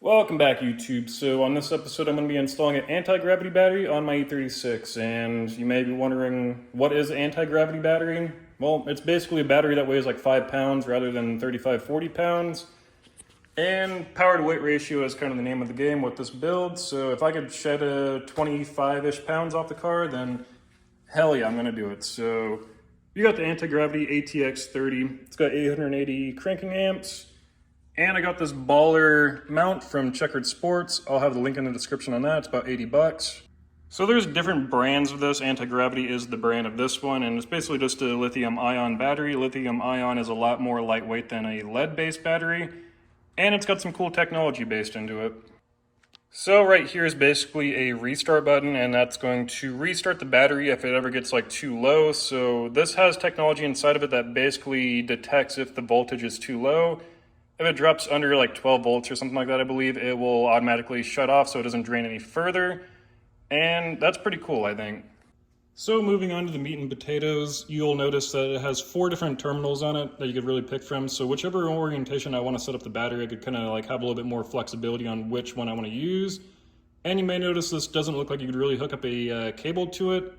Welcome back, YouTube. So on this episode, I'm going to be installing an anti-gravity battery on my E36, and you may be wondering, what is an anti-gravity battery? Well, it's basically a battery that weighs like 5 pounds rather than 35, 40 pounds, and power to weight ratio is kind of the name of the game with this build. So if I could shed a 25-ish pounds off the car, then hell yeah, I'm going to do it. So you got the anti-gravity ATX30. It's got 880 cranking amps. And I got this baller mount from Checkered Sports. I'll have the link in the description on that. It's about 80 bucks. So there's different brands of this. Antigravity is the brand of this one, and it's basically just a lithium-ion battery. Lithium-ion is a lot more lightweight than a lead-based battery, and it's got some cool technology based into it. So right here is basically a restart button, and that's going to restart the battery if it ever gets like too low. So this has technology inside of it that basically detects if the voltage is too low. If it drops under like 12 volts or something like that, I believe, it will automatically shut off so it doesn't drain any further. And that's pretty cool, I think. So moving on to the meat and potatoes, you'll notice that it has 4 different terminals on it that you could really pick from. So whichever orientation I want to set up the battery, I could kind of like have a little bit more flexibility on which one I want to use. And you may notice this doesn't look like you could really hook up a cable to it.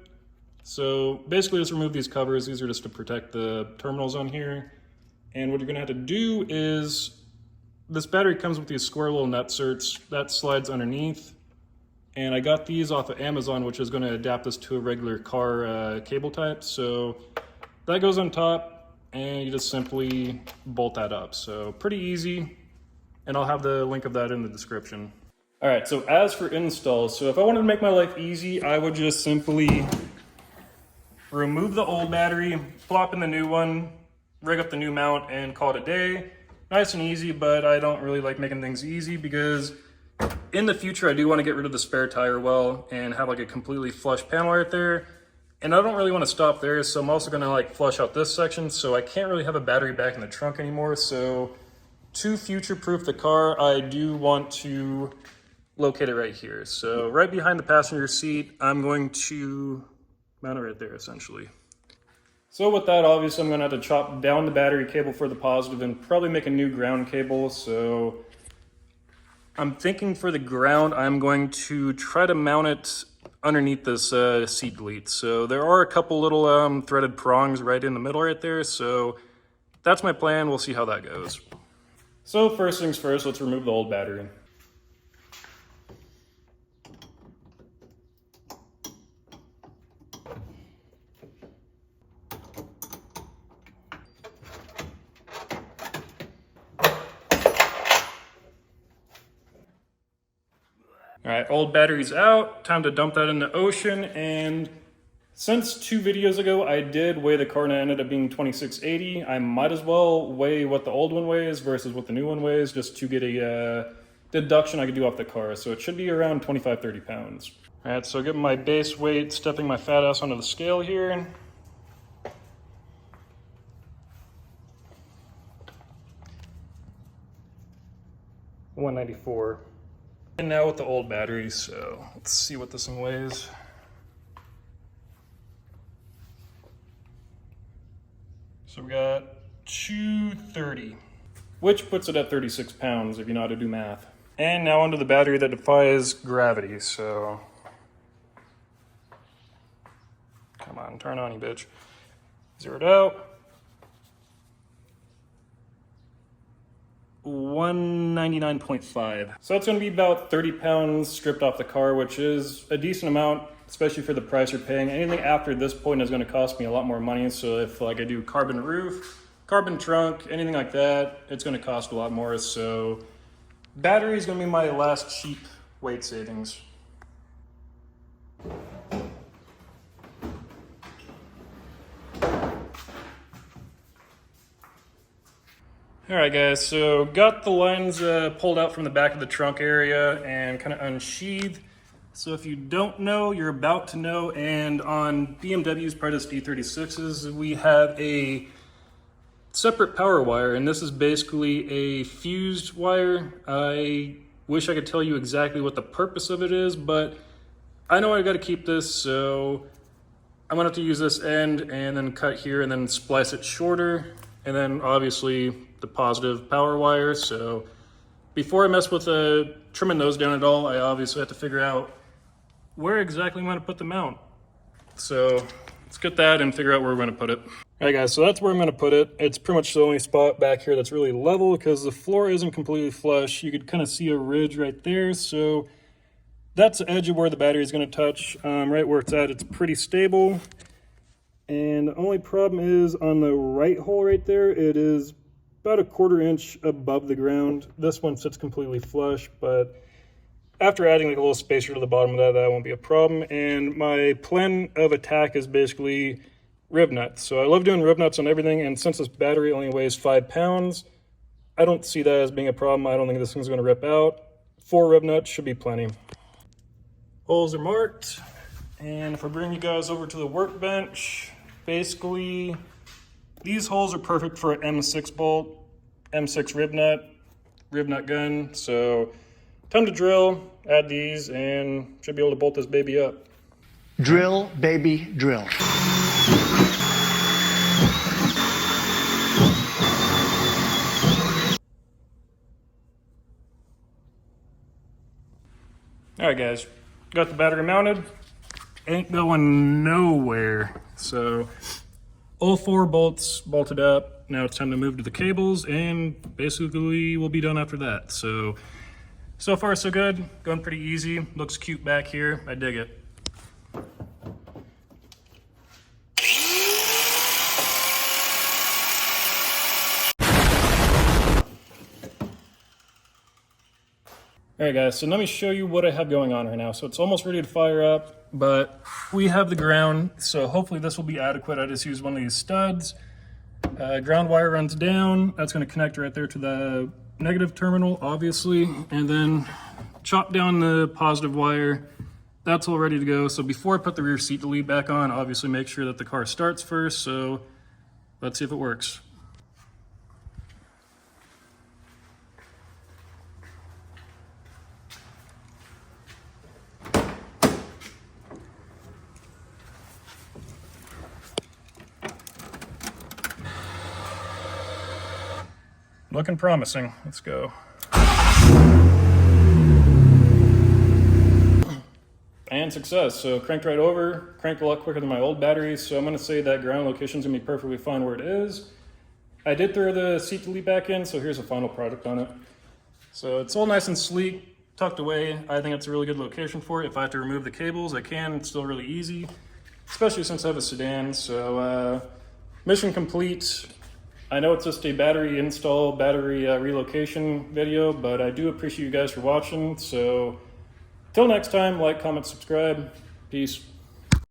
So basically just remove these covers. These are just to protect the terminals on here. And what you're going to have to do is, this battery comes with these square little nutserts that slides underneath. And I got these off of Amazon, which is going to adapt this to a regular car cable type. So that goes on top, and you just simply bolt that up. So pretty easy, and I'll have the link of that in the description. All right, so as for installs, so if I wanted to make my life easy, I would just simply remove the old battery, plop in the new one, rig up the new mount, and call it a day. Nice and easy, but I don't really like making things easy because in the future I do want to get rid of the spare tire well and have like a completely flush panel right there. And I don't really want to stop there, so I'm also going to like flush out this section, so I can't really have a battery back in the trunk anymore. So to future-proof the car, I do want to locate it right here. So right behind the passenger seat, I'm going to mount it right there essentially. So with that, obviously I'm going to have to chop down the battery cable for the positive and probably make a new ground cable. So I'm thinking for the ground, I'm going to try to mount it underneath this seat delete. So there are a couple little threaded prongs right in the middle right there. So that's my plan. We'll see how that goes. So first things first, let's remove the old battery. All right, old battery's out, time to dump that in the ocean. And since 2 videos ago, I did weigh the car and it ended up being 2680. I might as well weigh what the old one weighs versus what the new one weighs, just to get a deduction I could do off the car. So it should be around 25, 30 pounds. All right, so getting my base weight, stepping my fat ass onto the scale here. $194. And now with the old battery, so let's see what this one weighs. So we got 230, which puts it at 36 pounds if you know how to do math. And now onto the battery that defies gravity, so. Come on, turn on, you bitch. Zero it out. 199.5. So that's going to be about 30 pounds stripped off the car, which is a decent amount, especially for the price you're paying. Anything after this point is going to cost me a lot more money. So if like I do carbon roof, carbon trunk, anything like that, it's going to cost a lot more. So battery is going to be my last cheap weight savings. All right, guys, so got the lines pulled out from the back of the trunk area and kind of unsheathed. So if you don't know, you're about to know. And on BMW's brightest E36s, we have a separate power wire, and this is basically a fused wire. I wish I could tell you exactly what the purpose of it is, but I know I got to keep this, so I'm gonna have to use this end and then cut here and then splice it shorter. And then obviously the positive power wire. So before I mess with trimming those down at all, I obviously have to figure out where exactly I'm going to put the mount. So let's get that and figure out where we're going to put it. All right, guys, so that's where I'm going to put it. It's pretty much the only spot back here that's really level because the floor isn't completely flush. You could kind of see a ridge right there. So that's the edge of where the battery is going to touch. Right where it's at, it's pretty stable. And the only problem is on the right hole right there, it is about a 1/4 inch above the ground. This one sits completely flush, but after adding like a little spacer to the bottom of that, that won't be a problem. And my plan of attack is basically rib nuts. So I love doing rib nuts on everything, and since this battery only weighs 5 pounds, I don't see that as being a problem. I don't think this thing's going to rip out. 4 rib nuts should be plenty. Holes are marked, and if I bring you guys over to the workbench, basically these holes are perfect for an M6 bolt, M6 rib nut gun. So time to drill, add these, and should be able to bolt this baby up. Drill, baby, drill. All right, guys, got the battery mounted. Ain't going nowhere. So all 4 bolts bolted up. Now it's time to move to the cables, and basically we'll be done after that. So far so good, going pretty easy. Looks cute back here, I dig it. All right, guys, so let me show you what I have going on right now. So it's almost ready to fire up, but we have the ground, so hopefully this will be adequate. I just used one of these studs. Ground wire runs down. That's going to connect right there to the negative terminal, obviously, and then chop down the positive wire. That's all ready to go. So before I put the rear seat delete back on, obviously make sure that the car starts first. So let's see if it works. Looking promising. Let's go. And success. So cranked right over, cranked a lot quicker than my old batteries. So I'm going to say that ground location's going to be perfectly fine where it is. I did throw the seat delete back in, so here's a final product on it. So it's all nice and sleek, tucked away. I think it's a really good location for it. If I have to remove the cables, I can. It's still really easy, especially since I have a sedan. So mission complete. I know it's just a battery install, battery relocation video, but I do appreciate you guys for watching. So till next time, like, comment, subscribe. Peace.